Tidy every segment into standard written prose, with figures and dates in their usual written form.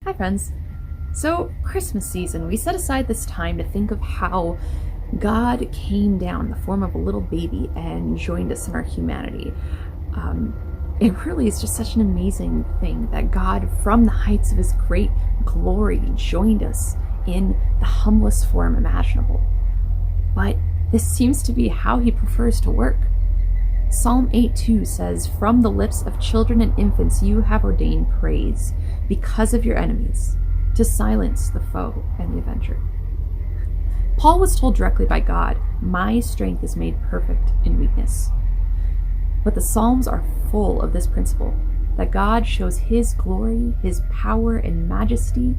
Hi, friends. So, Christmas season, we set aside this time to think of how God came down in the form of a little baby and joined us in our humanity. It really is just such an amazing thing that God, from the heights of his great glory, joined us in the humblest form imaginable. But this seems to be how he prefers to work. Psalm 8:2 says, "From the lips of children and infants you have ordained praise because of your enemies, to silence the foe and the avenger." Paul was told directly by God, "My strength is made perfect in weakness." But the Psalms are full of this principle, that God shows his glory, his power, and majesty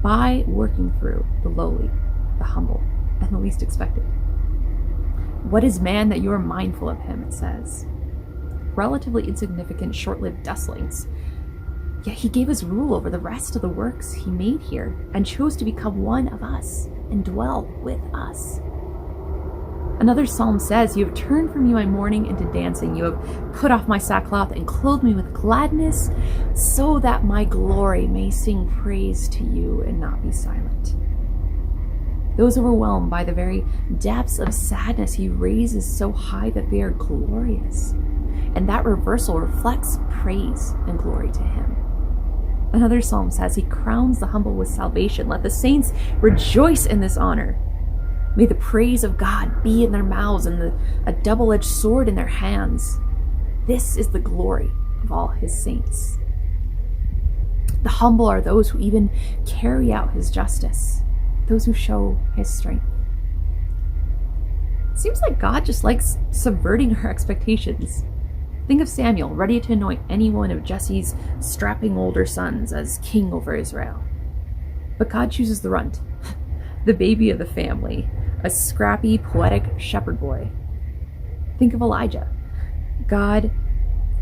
by working through the lowly, the humble, and the least expected. "What is man that you are mindful of him?" it says. Relatively insignificant, short-lived dustlings. Yet he gave us rule over the rest of the works he made here and chose to become one of us and dwell with us. Another psalm says, "You have turned from me my mourning into dancing. You have put off my sackcloth and clothed me with gladness, so that my glory may sing praise to you and not be silent." Those overwhelmed by the very depths of sadness he raises so high that they are glorious. And that reversal reflects praise and glory to him. Another psalm says, "He crowns the humble with salvation. Let the saints rejoice in this honor. May the praise of God be in their mouths and a double-edged sword in their hands. This is the glory of all his saints." The humble are those who even carry out his justice, those who show his strength. It seems like God just likes subverting our expectations. Think of Samuel, ready to anoint any one of Jesse's strapping older sons as king over Israel. But God chooses the runt, the baby of the family, a scrappy, poetic shepherd boy. Think of Elijah. God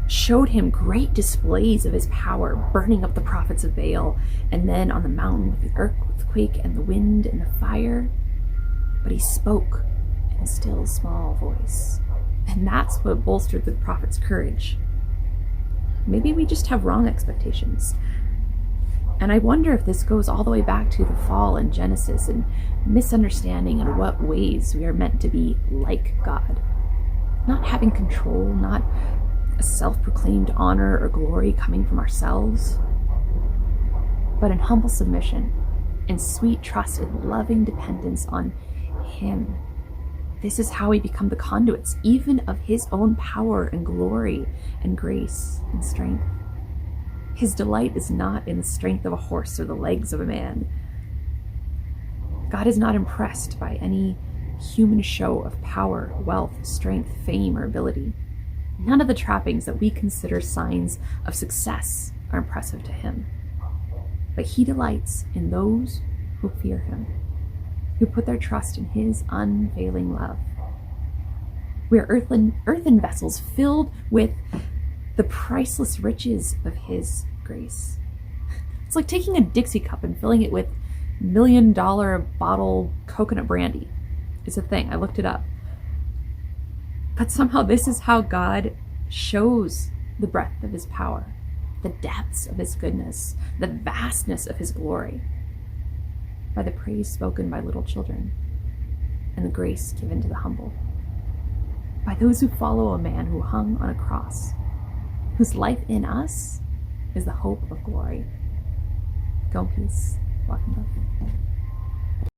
showed him great displays of his power, burning up the prophets of Baal, and then on the mountain with the earthquake and the wind and the fire. But he spoke in a still, small voice. And that's what bolstered the prophet's courage. Maybe we just have wrong expectations. And I wonder if this goes all the way back to the fall in Genesis and misunderstanding in what ways we are meant to be like God. Not having control, not a self-proclaimed honor or glory coming from ourselves, but in humble submission, in sweet trust and loving dependence on him. This is how we become the conduits, even of his own power and glory and grace and strength. His delight is not in the strength of a horse or the legs of a man. God is not impressed by any human show of power, wealth, strength, fame, or ability. None of the trappings that we consider signs of success are impressive to him. But he delights in those who fear him, who put their trust in his unfailing love. We are earthen vessels filled with the priceless riches of his grace. It's like taking a Dixie cup and filling it with $1 million bottle coconut brandy. It's a thing. I looked it up. But somehow this is how God shows the breadth of his power, the depths of his goodness, the vastness of his glory, by the praise spoken by little children and the grace given to the humble, by those who follow a man who hung on a cross, whose life in us is the hope of glory. Go in peace. Walk in love.